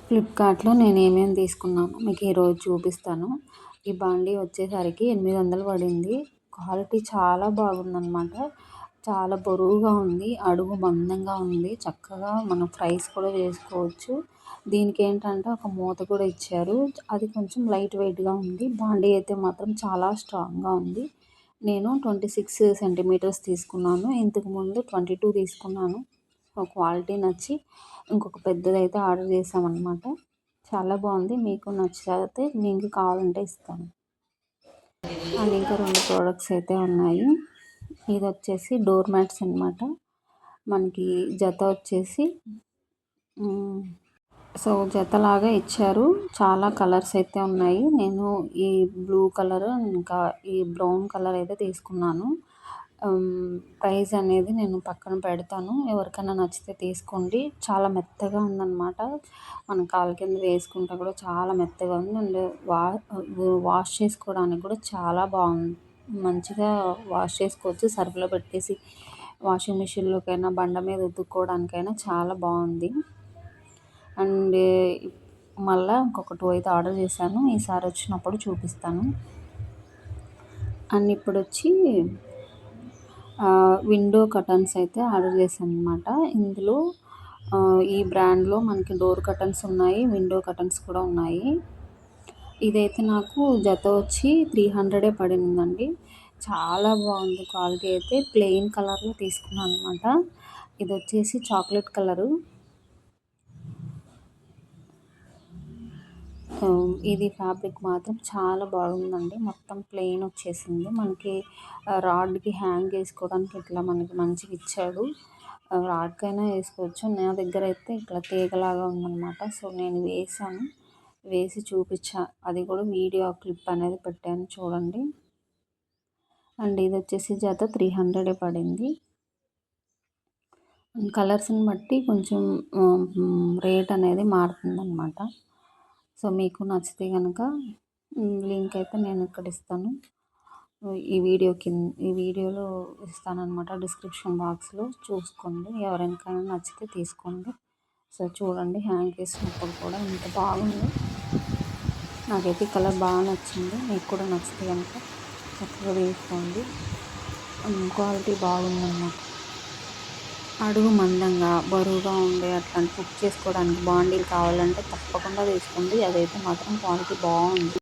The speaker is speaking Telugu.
ఫ్లిప్కార్ట్‌లో నేను ఏమేమి తీసుకున్నానో మీకు ఈరోజు చూపిస్తాను. ఈ బాండీ వచ్చేసరికి 800 పడింది. క్వాలిటీ చాలా బాగుందనమాట. చాలా బరువుగా ఉంది. అడుగు మందంగా ఉంది. చక్కగా మనం ఫ్రైస్ కూడా చేసుకోవచ్చు. దీనికేంటంటే ఒక మూత కూడా ఇచ్చారు. అది కొంచెం లైట్ వెయిట్‌గా ఉంది. బాండీ అయితే మాత్రం చాలా స్ట్రాంగ్‌గా ఉంది. నేను 26 సెంటీమీటర్స్ తీసుకున్నాను. ఇంతకుముందు 22 తీసుకున్నాను. క్వాలిటీ నచ్చి ఇంకొక పెద్దదైతే ఆర్డర్ చేశామన్నమాట. చాలా బాగుంది. మీకు నచ్చితే మీకు కావాలంటే ఇస్తాను. అండ్ ఇంకా 2 ప్రోడక్ట్స్ అయితే ఉన్నాయి. ఇది వచ్చేసి డోర్ మ్యాట్స్ అనమాట. మనకి జత వచ్చేసి సో జతలాగా ఇచ్చారు. చాలా కలర్స్ అయితే ఉన్నాయి. నేను ఈ బ్లూ కలర్ ఇంకా ఈ బ్రౌన్ కలర్ అయితే తీసుకున్నాను. ప్రైస్ అనేది నేను పక్కన పెడతాను. ఎవరికైనా నచ్చితే తీసుకోండి. చాలా మెత్తగా ఉందన్నమాట. మన కాలు కింద వేసుకుంటే కూడా చాలా మెత్తగా ఉంది. అండ్ వాష్ చేసుకోవడానికి కూడా చాలా బాగుంది. మంచిగా వాష్ చేసుకోవచ్చు. సర్ఫ్లో పెట్టేసి వాషింగ్ మిషన్లోకైనా బండ మీద ఉతుక్కోవడానికైనా చాలా బాగుంది. అండ్ మళ్ళీ ఇంకొక 2 అయితే ఆర్డర్ చేశాను. ఈసారి వచ్చినప్పుడు చూపిస్తాను. అండ్ ఇప్పుడు వచ్చి విండో కర్టన్స్ అయితే ఆర్డర్ చేశాను అనమాట. ఇందులో ఈ బ్రాండ్లో మనకి డోర్ కర్టన్స్ ఉన్నాయి. విండో కర్టన్స్ కూడా ఉన్నాయి. ఇదైతే నాకు జత వచ్చి 300 పడిందండి. చాలా బాగుంది. క్వాలిటీ అయితే ప్లెయిన్ కలర్లో తీసుకున్నాను అనమాట. ఇది వచ్చేసి చాక్లెట్ కలరు. ఇది ఫ్యాబ్రిక్ మాత్రం చాలా బాగుందండి. మొత్తం ప్లెయిన్ వచ్చేసింది. మనకి రాడ్కి హ్యాంగ్ చేసుకోవడానికి ఇట్లా మనకి మంచిగా ఇచ్చాడు. రాడ్కైనా వేసుకోవచ్చు. నా దగ్గర అయితే ఇట్లా తీగలాగా ఉందన్నమాట. సో నేను వేసాను. వేసి చూపించా. అది కూడా వీడియో క్లిప్ అనేది పెట్టాను చూడండి. అండ్ ఇది వచ్చేసి జత 300 పడింది. కలర్స్ని బట్టి కొంచెం రేట్ అనేది మారుతుందన్నమాట. సో మీకు నచ్చితే కనుక లింక్ అయితే నేను ఇక్కడ ఇస్తాను. ఈ వీడియోలో ఇస్తానన్నమాట. డిస్క్రిప్షన్ బాక్స్లో చూసుకోండి. ఎవరికైనా నచ్చితే తీసుకోండి. సో చూడండి, హ్యాంగ్ చేసినప్పుడు కూడా ఇంత బాగుంది. నాకైతే ఈ కలర్ బాగా నచ్చింది. మీకు కూడా నచ్చితే కనుక చక్కగా తీసుకోండి. క్వాలిటీ బాగుందన్నమాట. అడుగు మందంగా బరువుగా ఉండే అట్లాంటి కుక్ చేసుకోవడానికి బాండీలు కావాలంటే తప్పకుండా తీసుకోండి. అదైతే మాత్రం క్వాలిటీ బాగుంది.